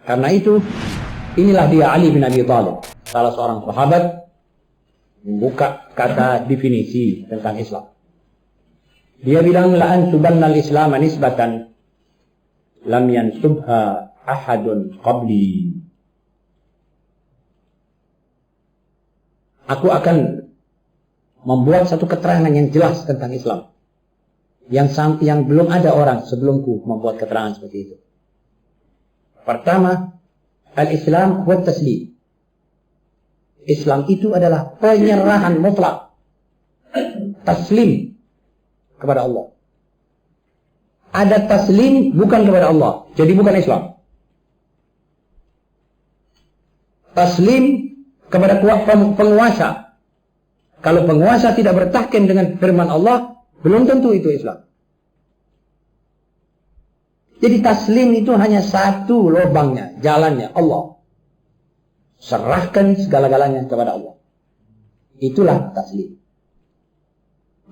Karena itu, inilah dia Ali bin Abi Thalib, salah seorang sahabat, membuka kata definisi tentang Islam. Dia bilang, la ansubanna al-Islam nisbatan lam yansubha ahadun qabli. Aku akan membuat satu keterangan yang jelas tentang Islam, yang belum ada orang sebelumku membuat keterangan seperti itu. Pertama, al-Islam wa taslim. Islam itu adalah penyerahan mutlak, taslim kepada Allah. Ada taslim bukan kepada Allah, jadi bukan Islam. Taslim kepada penguasa. Kalau penguasa tidak bertahkim dengan firman Allah, belum tentu itu Islam. Jadi taslim itu hanya satu lubangnya, jalannya Allah. Serahkan segala-galanya kepada Allah. Itulah taslim.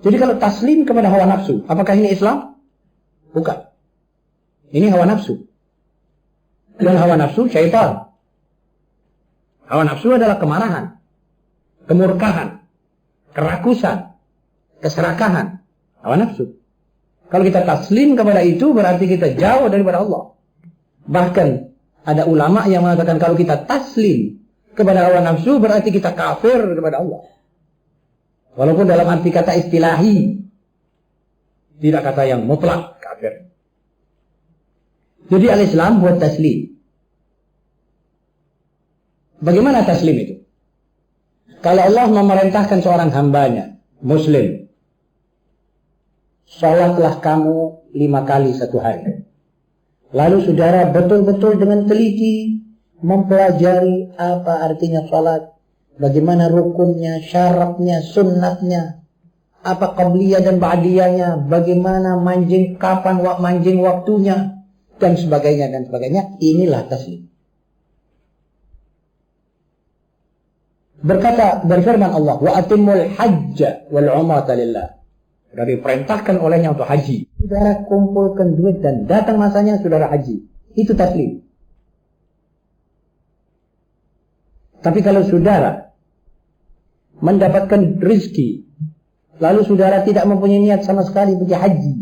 Jadi kalau taslim kepada hawa nafsu, apakah ini Islam? Bukan. Ini hawa nafsu. Dan hawa nafsu syaitan. Hawa nafsu adalah kemarahan, kemurkaan, kerakusan, keserakahan. Hawa nafsu. Kalau kita taslim kepada itu, berarti kita jauh daripada Allah. Bahkan ada ulama yang mengatakan kalau kita taslim kepada hawa nafsu, berarti kita kafir kepada Allah. Walaupun dalam arti kata istilahi, tidak kata yang mutlak kafir. Jadi al-Islam buat taslim. Bagaimana taslim itu? Kalau Allah memerintahkan seorang hambanya, Muslim, sholatlah kamu 5 kali satu hari. Lalu saudara betul-betul dengan teliti mempelajari apa artinya sholat, bagaimana rukunnya, syaratnya, sunnatnya, apa qabliyah dan ba'diyahnya, bagaimana manjing, kapan manjing waktunya, dan sebagainya dan sebagainya. Inilah taslim. Berfirman Allah, wa atimul hajja wal umrata lillah. Sudah diperintahkan olehnya untuk haji. Saudara kumpulkan duit dan datang masanya saudara haji. Itu taslim. Tapi kalau saudara mendapatkan rezeki, lalu saudara tidak mempunyai niat sama sekali pergi haji,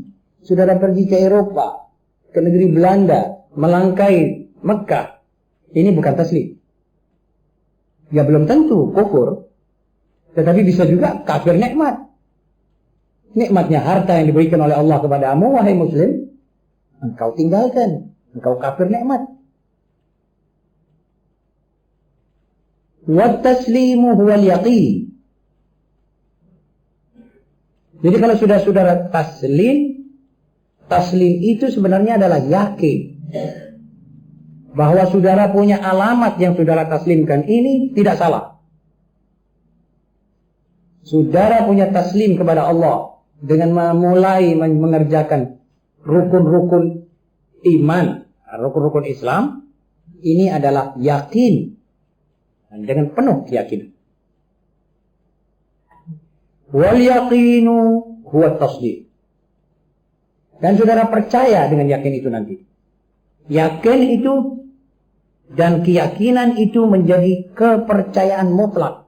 saudara pergi ke Eropa, ke negeri Belanda, melangkai Mekah, ini bukan taslim. Ya belum tentu kufur, tetapi bisa juga kafir nikmat. Nikmatnya harta yang diberikan oleh Allah kepadamu, wahai Muslim, engkau tinggalkan, engkau kafir nikmat. Wa taslimu huwal yaqin. Jadi kalau sudah saudara taslim itu sebenarnya adalah yakin bahwa saudara punya alamat yang saudara taslimkan ini tidak salah. Saudara punya taslim kepada Allah dengan memulai mengerjakan rukun-rukun iman, rukun-rukun Islam, ini adalah yakin dan dengan penuh keyakinan. Wal yaqinu huwa tasdiq. Dan saudara percaya dengan yakin itu nanti. Yakin itu dan keyakinan itu menjadi kepercayaan mutlak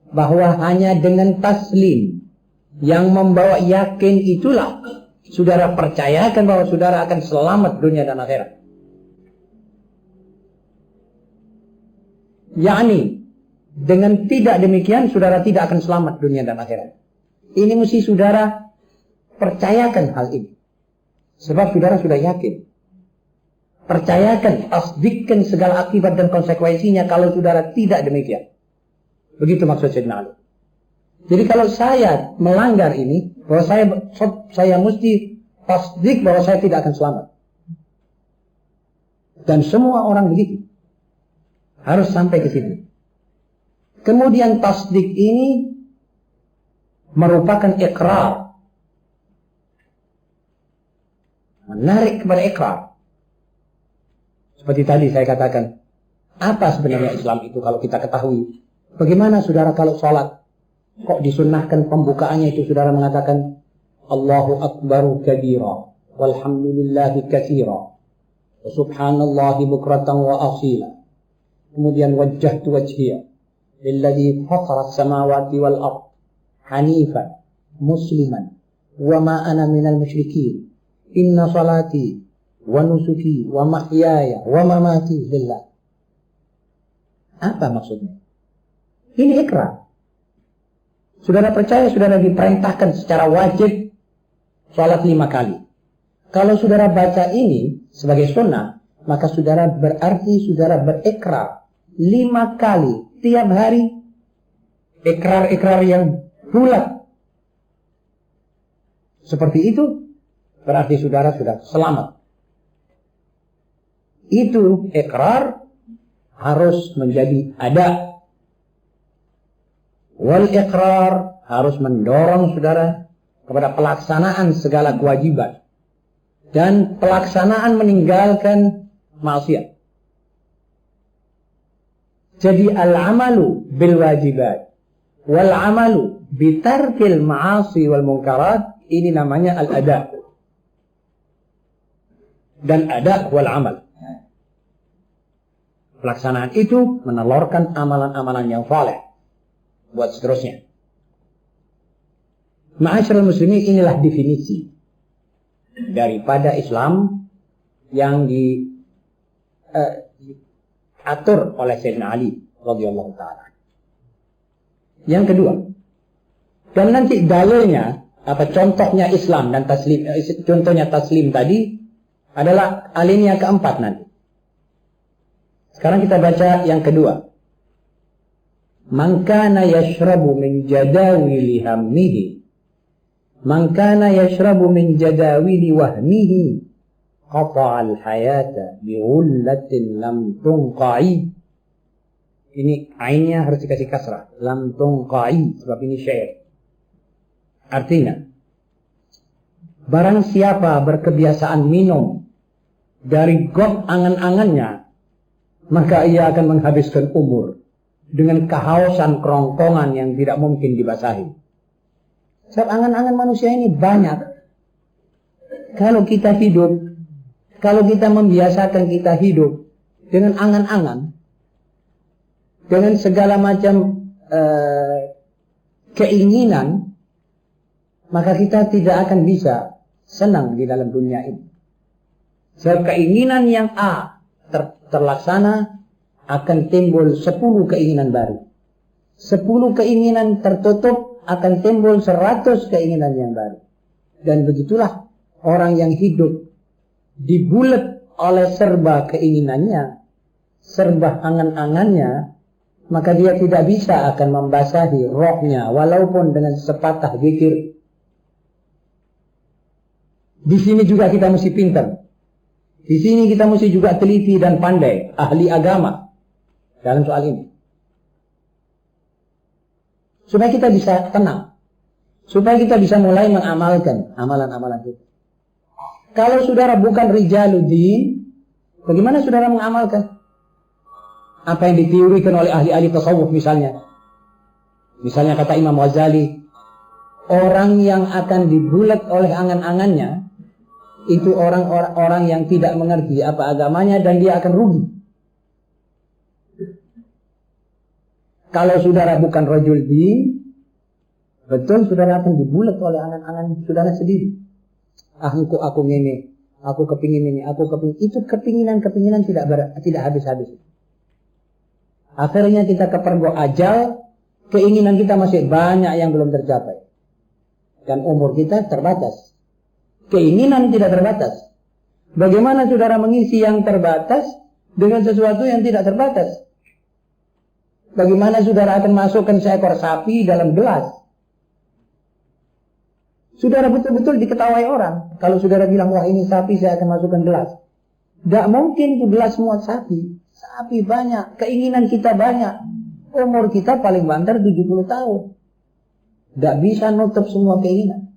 bahwa hanya dengan taslim yang membawa yakin itulah saudara percayakan bahwa saudara akan selamat dunia dan akhirat. Yakni dengan tidak demikian saudara tidak akan selamat dunia dan akhirat. Ini mesti saudara percayakan hal ini. Sebab saudara sudah yakin. Percayakan, tasdikkan segala akibat dan konsekuensinya kalau saudara tidak demikian. Begitu maksud Sayyidina Ali. Jadi kalau saya melanggar ini, bahwa saya mesti tasdik bahwa saya tidak akan selamat. Dan semua orang begitu. Harus sampai ke situ. Kemudian tasdik ini merupakan ikrar. Menarik kepada ikrar. Seperti tadi saya katakan, apa sebenarnya Islam itu kalau kita ketahui? Bagaimana saudara kalau sholat? Kok disunnahkan pembukaannya itu saudara mengatakan Allahu Akbaru kabira walhamdulillahi katsira Subhanallahi bukratan wa asila. Kemudian wajjahtu wajhiya lilladzi fatara as-samawati wal ard hanifan musliman wa ma ana minal musyrikin. Inna salati wa nusuki wa mahyaya wa mamati lillah. Apa maksudnya? Ini ikrar. Saudara percaya saudara diperintahkan secara wajib salat 5 kali. Kalau saudara baca ini sebagai sunnah, maka saudara berarti saudara berikrar 5 kali tiap hari. Ikrar-ikrar yang bulat. Seperti itu berarti saudara sudah selamat. Itu ikrar harus menjadi ada. Wal ikrar harus mendorong saudara kepada pelaksanaan segala kewajiban dan pelaksanaan meninggalkan maksiat. Jadi al-amalu bil wajibat wal amalu bitarkil ma'asi wal munkarat, ini namanya al-ada. Dan ada wal amal. Pelaksanaan itu menelurkan amalan-amalan yang saleh buat seterusnya. Ma'asyiral muslimin, inilah definisi daripada Islam yang diatur oleh Sayyidina Ali radhiyallahu ta'ala. Yang kedua, dan nanti dalilnya apa contohnya Islam dan taslim, contohnya taslim tadi adalah alinea keempat nanti. Sekarang kita baca yang kedua. Man kana yashrabu min jadawili hammihi, man kana yashrabu min jadawili wahmihi, qata'al hayata bi'ullatin lam tunqa'i. Ini ainnya harus dikasih kasrah, lam tunqa'i, sebab ini syair. Artinya, barang siapa berkebiasaan minum dari got angan-angannya, maka ia akan menghabiskan umur dengan kehausan kerongkongan yang tidak mungkin dibasahi. Sebab angan-angan manusia ini banyak. Kalau kita hidup, kalau kita membiasakan kita hidup dengan angan-angan, dengan segala macam keinginan, maka kita tidak akan bisa senang di dalam dunia ini. Sebab keinginan yang A terlaksana, akan timbul 10 keinginan baru. 10 keinginan tertutup, akan timbul 100 keinginan yang baru. Dan begitulah orang yang hidup dibulet oleh serba keinginannya, serba angan-angannya, maka dia tidak bisa akan membasahi rohnya walaupun dengan sepatah zikir. Di sini juga kita mesti pintar. Di sini kita mesti juga teliti dan pandai, ahli agama dalam soal ini. Supaya kita bisa tenang. Supaya kita bisa mulai mengamalkan amalan-amalan itu. Kalau saudara bukan rijaluddin, bagaimana saudara mengamalkan apa yang diteorikan oleh ahli-ahli tasawuf misalnya? Misalnya kata Imam Ghazali, orang yang akan dibulat oleh angan-angannya itu orang-orang yang tidak mengerti apa agamanya dan dia akan rugi. Kalau saudara bukan rajul din, betul saudara akan dibulat oleh angan-angan saudara sendiri. Aku ngene, aku kepingin ini, aku kepingin itu, kepinginan tidak habis-habis. Akhirnya kita kepergok ajal, keinginan kita masih banyak yang belum tercapai. Dan umur kita terbatas. Keinginan tidak terbatas. Bagaimana saudara mengisi yang terbatas dengan sesuatu yang tidak terbatas? Bagaimana saudara akan masukkan seekor sapi dalam gelas? Saudara betul-betul diketahui orang. Kalau saudara bilang, wah ini sapi saya akan masukkan gelas. Tidak mungkin itu gelas muat sapi. Sapi banyak, keinginan kita banyak. Umur kita paling banter 70 tahun. Tidak bisa nutup semua keinginan.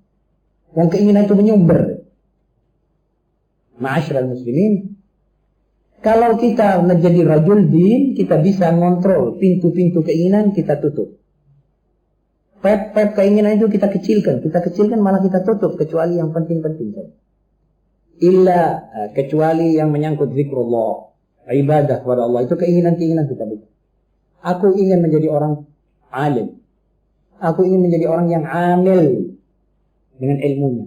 Yang keinginan itu menyumber. Ma'asyiral muslimin, kalau kita menjadi rajul din, kita bisa ngontrol pintu-pintu keinginan, kita tutup. Pep keinginan itu kita kecilkan malah kita tutup, kecuali yang penting-penting saja. illa kecuali yang menyangkut zikrullah, ibadah kepada Allah. Itu keinginan-keinginan kita. Aku ingin menjadi orang alim. Aku ingin menjadi orang yang amil dengan ilmunya.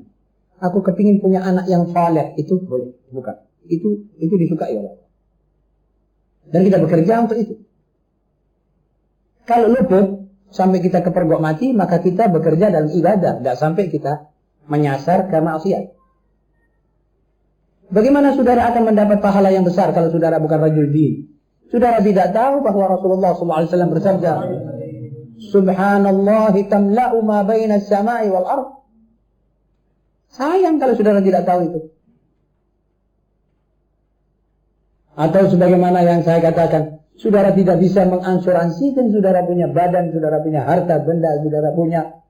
Aku kepingin punya anak yang saleh. Itu bukan. Itu disukai oleh Allah. Dan kita bekerja untuk itu. Kalau luput sampai kita kepergok mati, maka kita bekerja dalam ibadah. Tidak sampai kita menyasar ke maksiat. Bagaimana saudara akan mendapat pahala yang besar kalau saudara bukan rajul din? Saudara tidak tahu bahwa Rasulullah SAW bersabda, Subhanallah tamla'u ma baina as-sama'i wal ard. Sayang kalau saudara tidak tahu itu. Atau sebagaimana yang saya katakan, saudara tidak bisa mengasuransikan saudara punya badan, saudara punya harta benda, saudara punya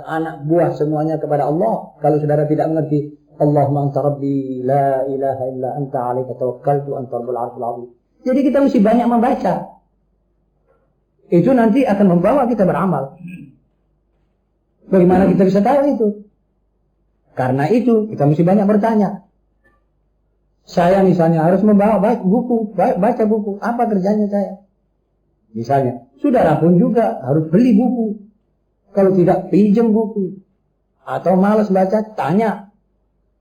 anak buah semuanya kepada Allah kalau saudara tidak mengerti Allahumma anta rabbi la ilaha illa anta alaika tawakkaltu anta rabbul arsyil azim. Jadi kita mesti banyak membaca. Itu nanti akan membawa kita beramal. Bagaimana kita bisa tahu itu? Karena itu kita mesti banyak bertanya. Saya misalnya harus membawa baca buku. Apa kerjanya saya? Misalnya, saudara pun juga harus beli buku. Kalau tidak, pinjam buku. Atau malas baca, tanya.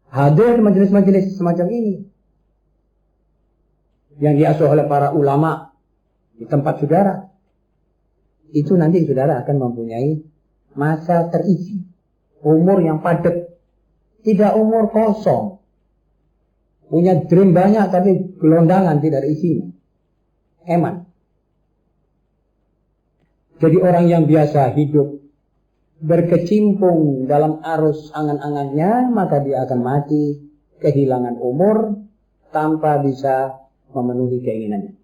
Hadir majelis-majelis semacam ini yang diasuh oleh para ulama di tempat saudara. Itu nanti saudara akan mempunyai masa terisi, umur yang padat, tidak umur kosong, punya dream banyak tapi gelondangan tidak ada isinya, eman. Jadi orang yang biasa hidup berkecimpung dalam arus angan-angannya, maka dia akan mati kehilangan umur tanpa bisa memenuhi keinginannya.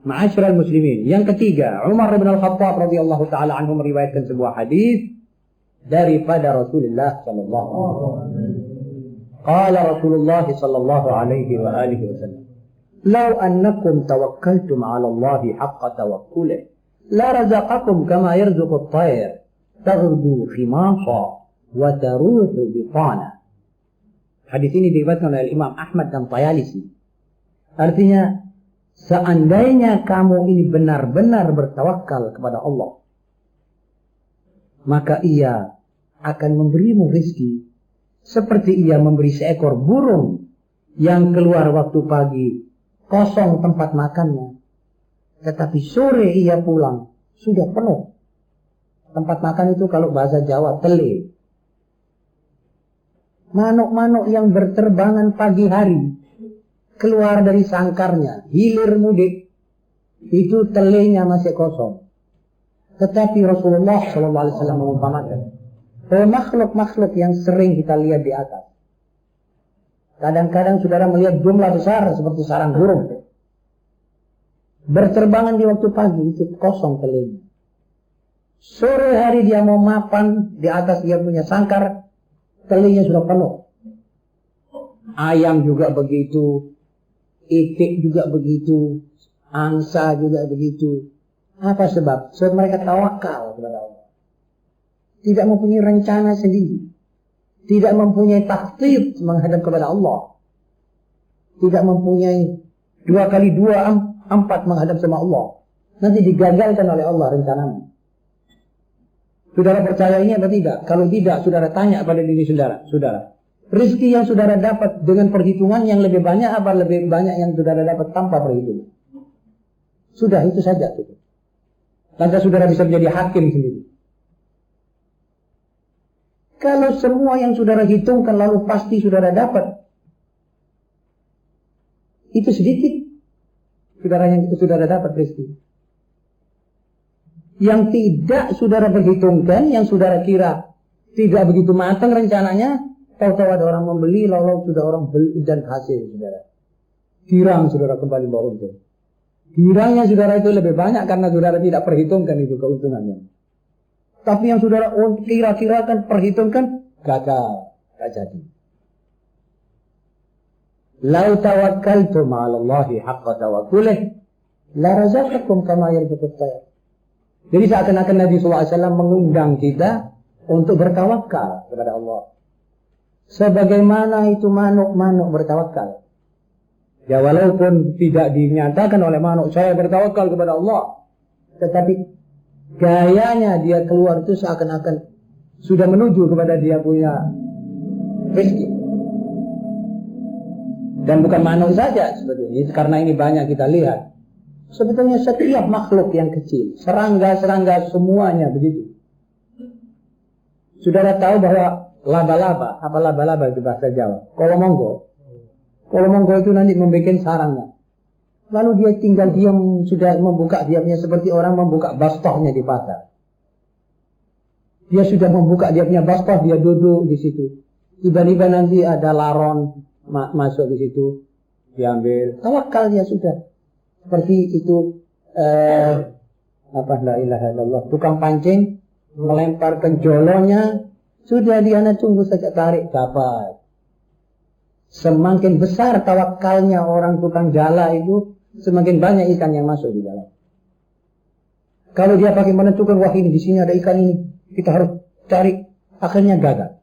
Ma'asyiral muslimin, yang ketiga, Umar bin Al-Khattab radhiyallahu taala anhu meriwayatkan sebuah hadis daripada Rasulullah sallallahu alaihi wasallam. Qala Rasulullah sallallahu alaihi wa alihi wasallam, "Law annakum tawakkaltum 'ala Allahi haqqa tawakkulih la razaqakum kama yarzuqu at-tayr taghdu khimasa wa taruhu bitana." Hadis ini diriwayatkan oleh Imam Ahmad dan Tayalisi. Artinya, seandainya kamu ini benar-benar bertawakal kepada Allah, maka Ia akan memberimu rezeki seperti Ia memberi seekor burung yang keluar waktu pagi kosong tempat makannya, tetapi sore ia pulang sudah penuh. Tempat makan itu kalau bahasa Jawa tele. Manuk-manuk yang berterbangan pagi hari keluar dari sangkarnya, hilir mudik, itu telenya masih kosong. Tetapi Rasulullah SAW mengumpamakan bahwa makhluk-makhluk yang sering kita lihat di atas, kadang-kadang saudara melihat jumlah besar seperti sarang burung, berterbangan di waktu pagi itu kosong telenya. Sore hari dia mau mapan di atas dia punya sangkar, telenya sudah penuh. Ayam juga begitu, itik juga begitu, angsa juga begitu. Apa sebab? Sebab mereka tawakal kepada Allah. Tidak mempunyai rencana sendiri, tidak mempunyai takhtit menghadap kepada Allah, tidak mempunyai 2x2 4 menghadap sama Allah. Nanti digagalkan oleh Allah rencanamu. Saudara percaya ini atau tidak? Kalau tidak, saudara tanya pada diri saudara. Saudara, rezeki yang saudara dapat dengan perhitungan yang lebih banyak apa lebih banyak yang saudara dapat tanpa perhitungan? Sudah, itu saja. Lantas saudara bisa menjadi hakim sendiri. Kalau semua yang saudara hitungkan lalu pasti saudara dapat, itu sedikit saudara yang itu saudara dapat rezeki. Yang tidak saudara perhitungkan, yang saudara kira tidak begitu matang rencananya, tahu-tahu ada orang membeli, lalu sudah orang beli dan hasil saudara. Girang saudara kembali bawa untung. Girangnya saudara itu lebih banyak karena saudara tidak perhitungkan itu keuntungannya. Tapi yang saudara kira-kira kan perhitungkan, gagal, tak jadi. Lau tawakkaltum 'ala Allahi haqqa tawakkulih la razaqakum kama yarzuqut tayr. Jadi seakan-akan Nabi SAW mengundang kita untuk bertawakal kepada Allah Sebagaimana itu manuk bertawakal. Ya walaupun tidak dinyatakan oleh manuk saya bertawakal kepada Allah, tetapi gayanya dia keluar itu seakan-akan sudah menuju kepada dia punya rezeki. Dan bukan manuk saja sebetulnya, karena ini banyak kita lihat. Sebetulnya setiap makhluk yang kecil, serangga-serangga semuanya begitu. Saudara tahu bahwa laba-laba, apa laba-laba itu bahasa Jawa? Kolomonggo. Kolomonggo itu nanti membuat sarangnya. Lalu dia tinggal diam, sudah membuka diamnya seperti orang membuka bastohnya di pasar. Dia sudah membuka dia punya bastoh, dia duduk di situ. Tiba-tiba nanti ada laron masuk di situ, diambil. Tawakal dia sudah. Seperti itu la ilaha illallah, tukang pancing melemparkan jolonya, sudah dia tunggu saja, tarik dapat. Semakin besar tawakalnya orang tukang jala itu, semakin banyak ikan yang masuk di dalam. Kalau dia pakai menentukan, wah ini di sini ada ikan ini, kita harus cari, akhirnya gagal,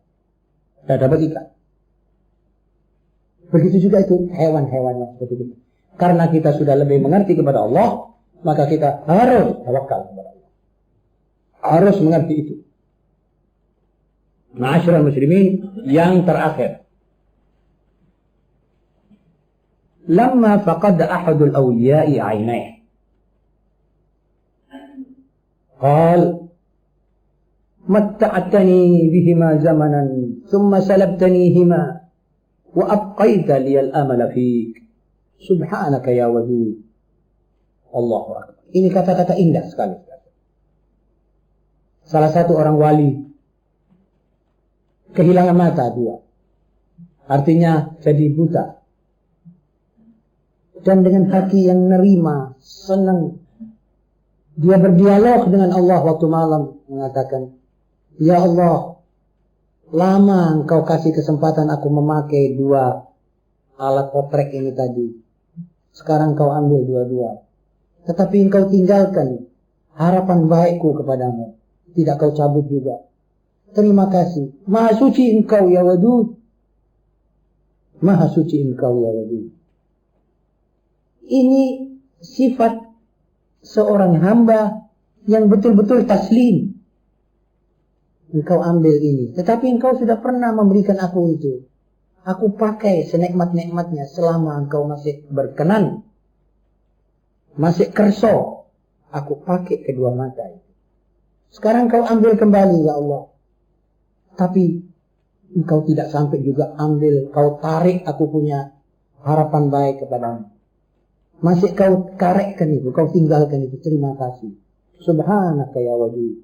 tidak dapat ikan. Begitu juga itu hewan-hewan seperti itu. Karena kita sudah lebih mengerti kepada Allah, maka kita harus tawakal kepada Allah. Harus mengerti itu. Ma'asyiral muslimin, yang terakhir. Lamma faqada ahadul awliya'i 'ainayhi. Qal matta'tani bihima zamanan thumma salabtanihima wa abqaita liyal amala fik. Subhanaka ya wadud. Allahu akbar. Ini kata-kata indah sekali. Salah satu orang wali kehilangan mata dua. Artinya jadi buta. Dan dengan hati yang nerima, senang, dia berdialog dengan Allah waktu malam, mengatakan, ya Allah, lama engkau kasih kesempatan aku memakai dua alat oprek ini tadi. Sekarang kau ambil dua-dua. Tetapi engkau tinggalkan harapan baikku kepadamu. Tidak kau cabut juga. Terima kasih. Maha suci engkau ya wadud. Maha suci engkau ya wadud. Ini sifat seorang hamba yang betul-betul taslim. Engkau ambil ini. Tetapi engkau sudah pernah memberikan aku itu. Aku pakai senikmat-nikmatnya selama engkau masih berkenan. Masih kerso. Aku pakai kedua mata itu. Sekarang engkau ambil kembali ya Allah. Tapi engkau tidak sampai juga ambil. Kau tarik aku punya harapan baik kepadamu. Masih kau karekkan itu. Kau tinggalkan itu. Terima kasih. Subhanaka ya wadud.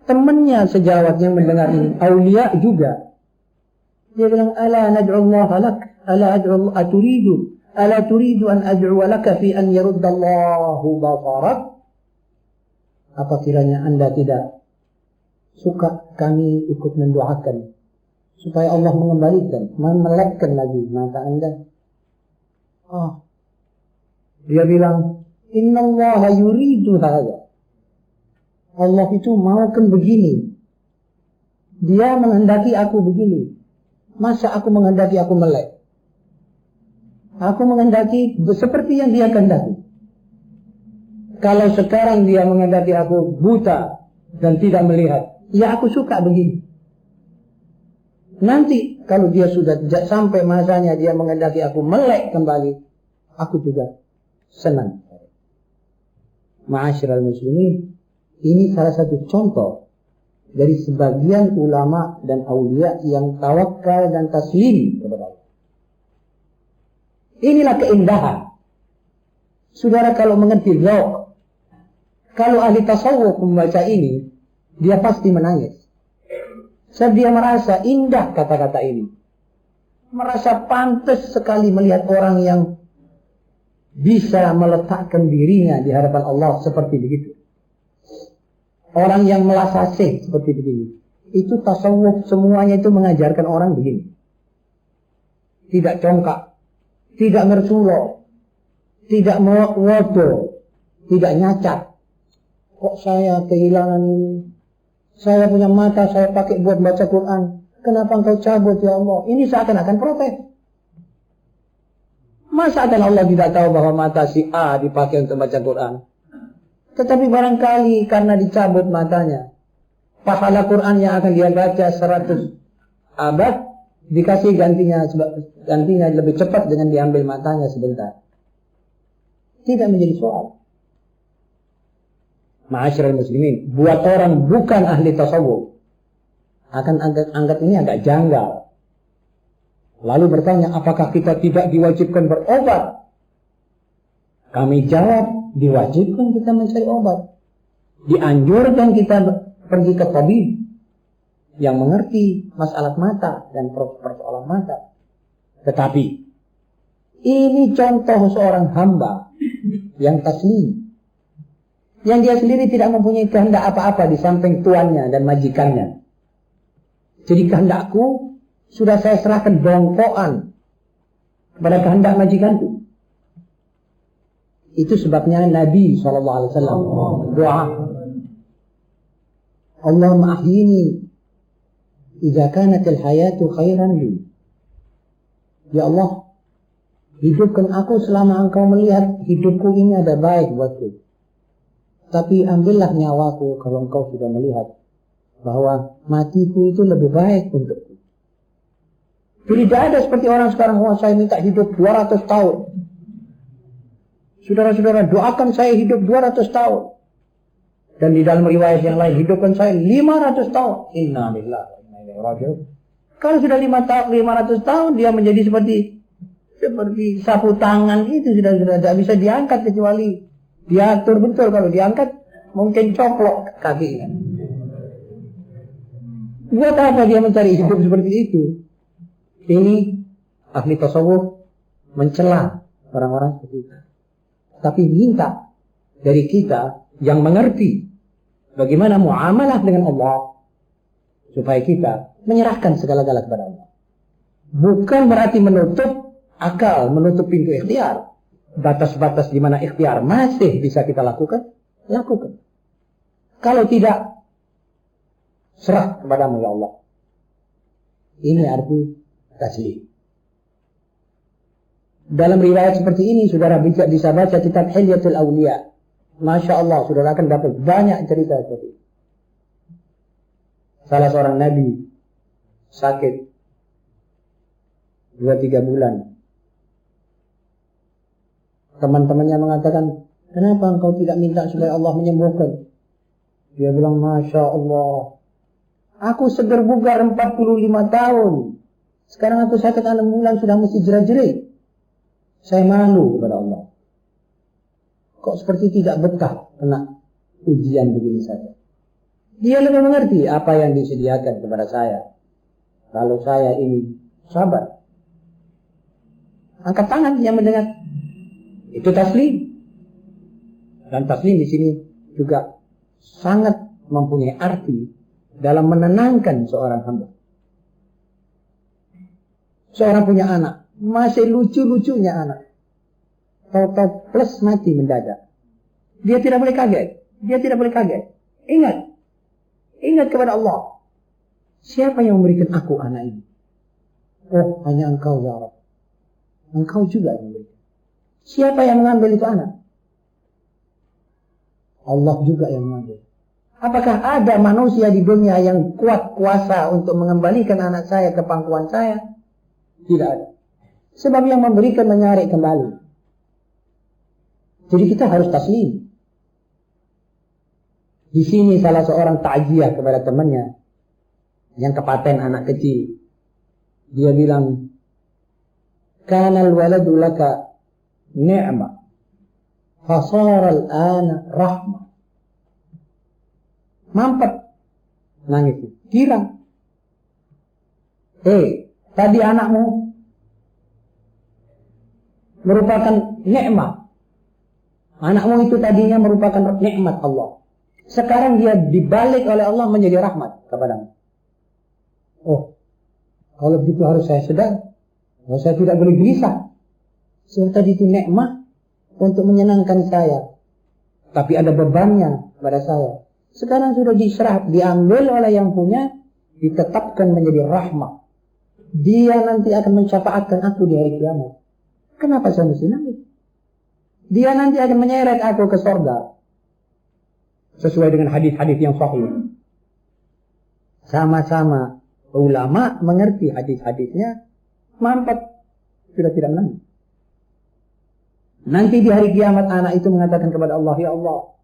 Temannya sejawat yang mendengar ini. Aulia juga. Dia bilang, ala nad'u Allah lak, ala ad'u aturidu, ala turidu an ad'u laka fi an yaruddallahu basarak. Apa kiranya anda tidak suka kami ikut mendoakan supaya Allah mengembalikan, memelekkan lagi mata anda? Dia bilang, inna Allah yuridu hadha. Allah itu maukan begini. Dia menghendaki aku begini. Masa aku menghendaki aku melek? Aku menghendaki seperti yang dia kehendaki. Kalau sekarang dia menghendaki aku buta dan tidak melihat, ya aku suka begini. Nanti kalau dia sudah sampai masanya dia menghendaki aku melek kembali, aku juga senang. Ma'asyiral muslimin, ini salah satu contoh dari sebagian ulama dan aulia yang tawakal dan taslim kepada Allah. Inilah keindahan. Saudara kalau mengerti dzauq, kalau ahli tasawuf membaca ini, dia pasti menangis. Sebab dia merasa indah kata-kata ini. Merasa pantas sekali melihat orang yang bisa meletakkan dirinya di hadapan Allah seperti begitu. Orang yang melasasih seperti begini. Itu tasawuf semuanya itu mengajarkan orang begini. Tidak congkak. Tidak mersulo. Tidak wodo. Tidak nyacat. Kok saya kehilangan ini? Saya punya mata, saya pakai buat baca Quran. Kenapa engkau cabut ya Allah? Ini seakan-akan protes. Masa akan Allah tidak tahu bahwa mata si A dipakai untuk baca Quran? Tetapi barangkali karena dicabut matanya, pahala Quran yang akan dia baca 100 abad dikasih gantinya lebih cepat dengan diambil matanya sebentar. Tidak menjadi soal. Ma'asyiral muslimin, buat orang bukan ahli tasawuf akan anggap ini agak janggal. Lalu bertanya, apakah kita tidak diwajibkan berobat? Kami jawab, diwajibkan kita mencari obat. Dianjurkan kita pergi ke tabib yang mengerti masalah mata dan persoalan mata. Tetapi ini contoh seorang hamba yang taslim, yang dia sendiri tidak mempunyai kehendak apa-apa di samping tuannya dan majikannya. Jadi kehendakku sudah saya serahkan bongkoan kepada kehendak majikanku. Itu sebabnya Nabi SAW doa, Allahumma ahyini idza kanatil hayatu khairan li. Ya Allah, hidupkan aku selama engkau melihat hidupku ini ada baik buatku. Tapi ambillah nyawaku kalau engkau sudah melihat bahwa matiku itu lebih baik untukku. Jadi tidak ada seperti orang sekarang, wah saya minta hidup 200 tahun. Saudara-saudara, doakan saya hidup 200 tahun. Dan di dalam riwayat yang lain, hidupkan saya 500 tahun. Inna lillahi wa inna ilaihi raji'un. Kalau sudah 500 tahun, dia menjadi seperti sapu tangan itu sudah tidak bisa diangkat kecuali diatur betul. Kalau diangkat, mungkin coplok kakinya. Buat apa dia mencari hidup seperti itu? Ini ahli tasawuf mencela orang-orang seperti itu. Tapi minta dari kita yang mengerti bagaimana muamalah dengan Allah, supaya kita menyerahkan segala-gala kepada Allah. Bukan berarti menutup akal, menutup pintu ikhtiar. Batas-batas di mana ikhtiar masih bisa kita lakukan, lakukan. Kalau tidak, serah kepadamu ya Allah. Ini arti taslim. Dalam riwayat seperti ini, saudara bisa baca kitab Hilyatul Awliya. Masya Allah, saudara akan dapat banyak cerita seperti itu. Salah seorang nabi sakit 2-3 bulan. Teman-temannya mengatakan, kenapa engkau tidak minta supaya Allah menyembuhkan? Dia bilang, Masya Allah, aku seger bugar 45 tahun. Sekarang aku sakit 6 bulan sudah mesti jerat-jerit. Saya malu kepada Allah. Kok seperti tidak betah kena ujian begini saja. Dia lebih mengerti apa yang disediakan kepada saya. Kalau saya ini sabar. Angkat tangan yang mendengar. Itu taslim. Dan taslim di sini juga sangat mempunyai arti dalam menenangkan seorang hamba. Seorang punya anak, masih lucu-lucunya anak. Tahu-tahu plus mati mendadak. Dia tidak boleh kaget. Dia tidak boleh kaget. Ingat kepada Allah. Siapa yang memberikan aku anak ini? Oh, hanya engkau ya Rabb. Engkau juga yang memberikan. Siapa yang mengambil itu anak? Allah juga yang mengambil. Apakah ada manusia di dunia yang kuat kuasa untuk mengembalikan anak saya ke pangkuan saya? Tidak ada. Sebab yang memberikan menyari kembali. Jadi kita harus taslim. Di sini salah seorang takziah kepada temannya yang kepaten anak kecil. Dia bilang, "Kana al-waladu laka ni'mah, fasara al-ana rahmah." Mampet, nangis, girang. Tadi anakmu merupakan nikmat. Anakmu itu tadinya merupakan nikmat Allah. Sekarang dia dibalik oleh Allah menjadi rahmat kepadamu. Oh, kalau begitu harus saya sedar. Kalau saya tidak boleh gelisah. Sebab tadi itu nikmat untuk menyenangkan saya. Tapi ada bebannya pada saya. Sekarang sudah diserah, diambil oleh yang punya, ditetapkan menjadi rahmat. Dia nanti akan mensyafaatkan aku di hari kiamat. Kenapa saya mesti nangis? Dia nanti akan menyeret aku ke surga. Sesuai dengan hadis-hadis yang sahih. Sama-sama ulama mengerti hadis-hadisnya, mampat sudah tidak menangis. Nanti di hari kiamat anak itu mengatakan kepada Allah, ya Allah,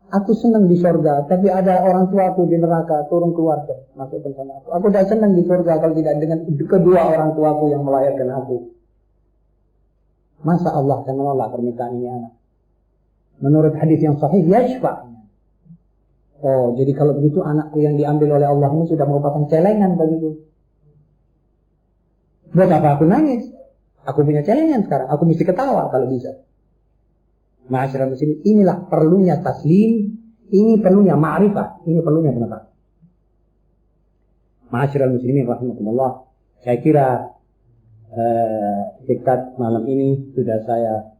aku senang di surga, tapi ada orang tua aku di neraka, turun keluarga, masukkan sama aku. Aku tidak senang di surga kalau tidak dengan kedua orang tuaku yang melahirkan aku. Masa Allah akan menolak permintaan ini anak? Menurut hadis yang sahih, yashfa'. Oh, jadi kalau begitu anakku yang diambil oleh Allah ini sudah merupakan celengan bagiku. Buat apa aku nangis? Aku punya celengan sekarang, aku mesti ketawa kalau bisa. Ma'asyiral muslimin, inilah perlunya taslim, ini perlunya ma'rifah, ini perlunya penetapan. Ma'asyiral muslimin rahimakumullah, saya kira diktat malam ini sudah saya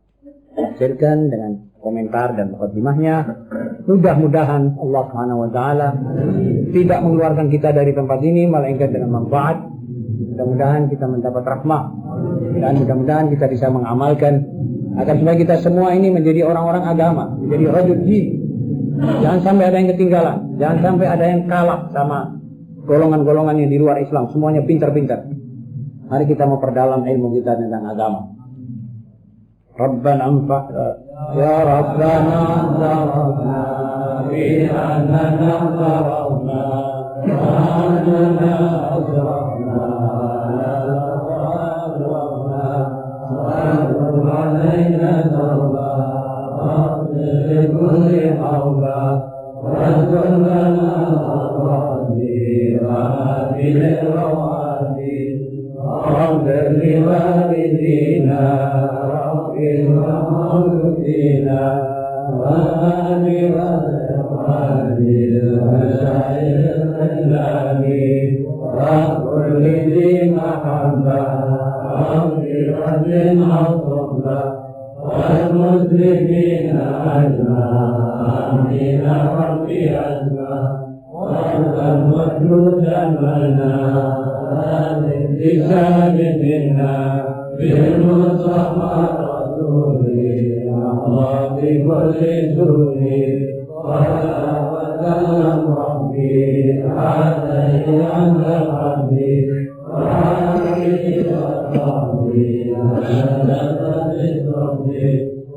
tafsirkan dengan komentar dan mukadimahnya. Mudah-mudahan Allah Subhanahu wa taala tidak mengeluarkan kita dari tempat ini melainkan dengan manfaat. Mudah-mudahan kita mendapat rahmah dan mudah-mudahan kita bisa mengamalkan agar supaya kita semua ini menjadi orang-orang agama, menjadi rajul jin. Jangan sampai ada yang ketinggalan, jangan sampai ada yang kalah sama golongan-golongan yang di luar Islam, semuanya pintar-pintar. Mari kita memperdalam ilmu kita tentang agama. Rabbana anfa'na ya Rabbana anfa'na bi annana qara'na wa annana asra'na علينا توبة واغفر لكل حوبة واذكر لنا الأراضي وهذه الروادي واغفر لوالدينا واغفر ومولودينا وآل وأزواج المشايخ الإسلامين واغفر لذي محبة واغفر الصحبة والمسلمين أجمعين ربي أجمع وارحم وجودا لنا لسان منا بالمصطفى رسول الله بكل سوء وسلم ربي عليه عند ربي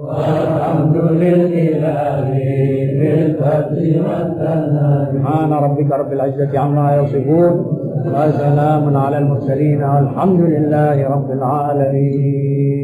والحمد لله بالفضل والثناء سبحان ربك رب العزة عما يصفون وسلام على المرسلين والحمد لله رب العالمين.